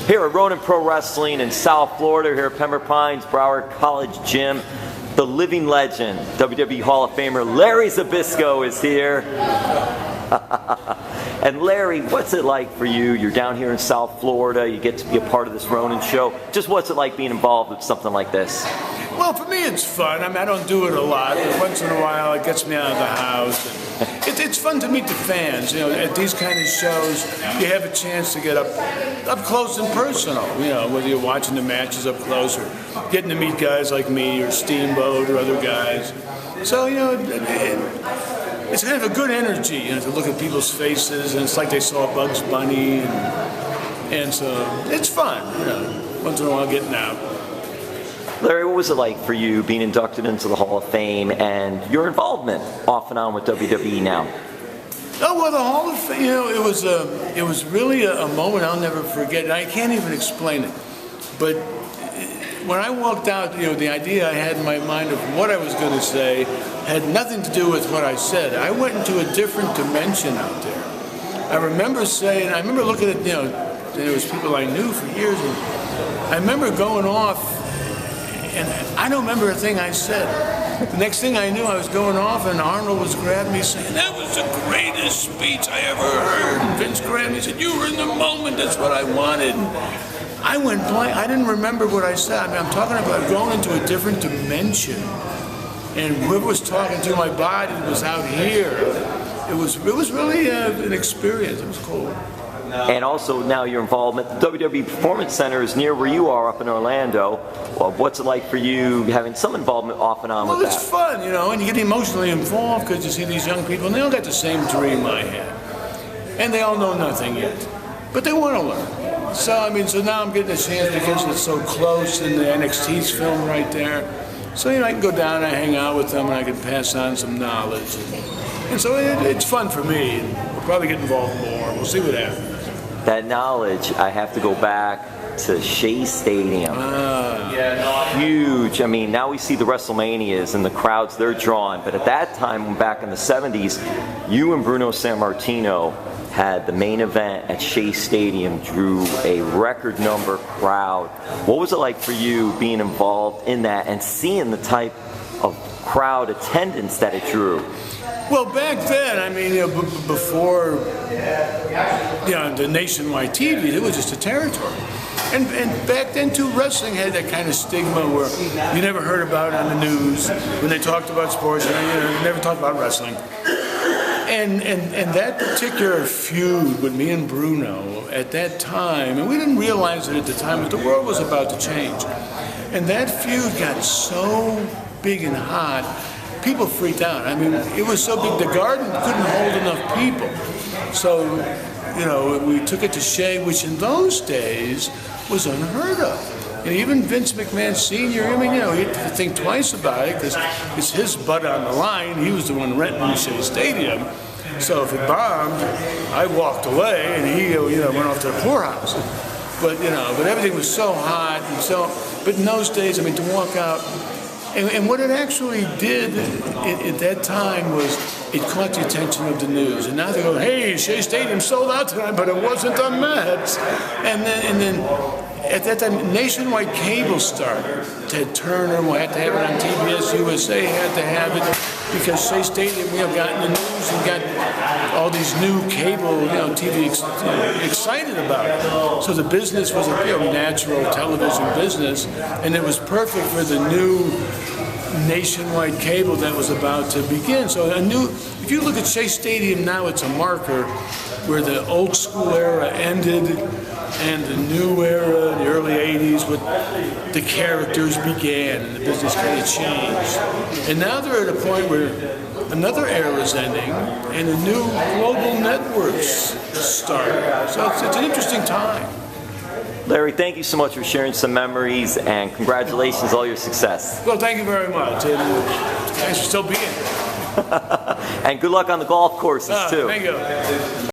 Here at Ronin Pro Wrestling in South Florida, here at Pembroke Pines, Broward College Gym, the living legend, WWE Hall of Famer Larry Zbyszko is here. And Larry, what's it like for you? You're down here in South Florida, you get to be a part of this Ronin show. Just what's it like being involved with something like this? Well, for me it's fun. I mean, I don't do it a lot, but once in a while it gets me out of the house. And it's fun to meet the fans. You know, at these kind of shows, you have a chance to get up close and personal. You know, whether you're watching the matches up close or getting to meet guys like me or Steamboat or other guys. So, you know, it's kind of a good energy, you know, to look at people's faces, and it's like they saw Bugs Bunny, and so it's fun, you know, once in a while getting out. Larry, what was it like for you being inducted into the Hall of Fame and your involvement off and on with WWE now? Oh, well, the Hall of Fame, you know, it was really a moment I'll never forget, and I can't even explain it. But when I walked out, you know, the idea I had in my mind of what I was going to say had nothing to do with what I said. I went into a different dimension out there. I remember looking at, you know, there was people I knew for years, and I remember going off, and I don't remember a thing I said. The next thing I knew, I was going off, and Arnold was grabbing me saying, "That was the greatest speech I ever heard." And Vince grabbed me and said, "You were in the moment, that's what I wanted." And I went blank. I didn't remember what I said. I mean, I'm talking about going into a different dimension. And whoever was talking through my body was out here. It was really an experience. It was cool. And also now your involvement, the WWE Performance Center is near where you are up in Orlando. Well, what's it like for you having some involvement off and on with that? Well, it's fun, you know, and you get emotionally involved because you see these young people, and they all got the same dream I had. And they all know nothing yet. But they want to learn. So, I mean, so now I'm getting a chance because it's so close, and the NXT's film right there. So, you know, I can go down and I hang out with them, and I can pass on some knowledge. And so it's fun for me. We'll probably get involved more. We'll see what happens. That knowledge, I have to go back to Shea Stadium. Huge. I mean, now we see the WrestleManias and the crowds they're drawing, but at that time, back in the 70s, you and Bruno Sammartino had the main event at Shea Stadium, drew a record number crowd. What was it like for you being involved in that and seeing the type of crowd attendance that it drew? Well, back then, I mean, you know, before, you know, the nationwide TV, it was just a territory. And back then, too, wrestling had that kind of stigma where you never heard about it on the news. When they talked about sports, you never talked about wrestling. And that particular feud with me and Bruno at that time, and we didn't realize it at the time, but the world was about to change. And that feud got so big and hot, people freaked out. I mean, it was so big, the Garden couldn't hold enough people. So, you know, we took it to Shea, which in those days was unheard of. And even Vince McMahon Sr., I mean, you know, he had to think twice about it because it's his butt on the line. He was the one renting Shea Stadium. So if it bombed, I walked away and he, you know, went off to the poorhouse. But, you know, but everything was so hot and so, but in those days, I mean, to walk out, and what it actually did at that time was it caught the attention of the news. And now they go, "Hey, Shea Stadium sold out tonight, but it wasn't the Mets." And then at that time, nationwide cable started. Ted Turner had to have it on TBS USA, had to have it because Shea Stadium, we have gotten the news and got all these new cable, you know, TV excited about it. So the business was a natural television business, and it was perfect for the new nationwide cable that was about to begin. So if you look at Shea Stadium now, it's a marker where the old school era ended and the new era, the early 80s, with the characters began and the business kind of changed. And now they're at a point where another era is ending and the new global networks start. So it's an interesting time. Larry, thank you so much for sharing some memories, and congratulations on all your success. Well, thank you very much. And thanks for still being here. And good luck on the golf courses, too. Thank you.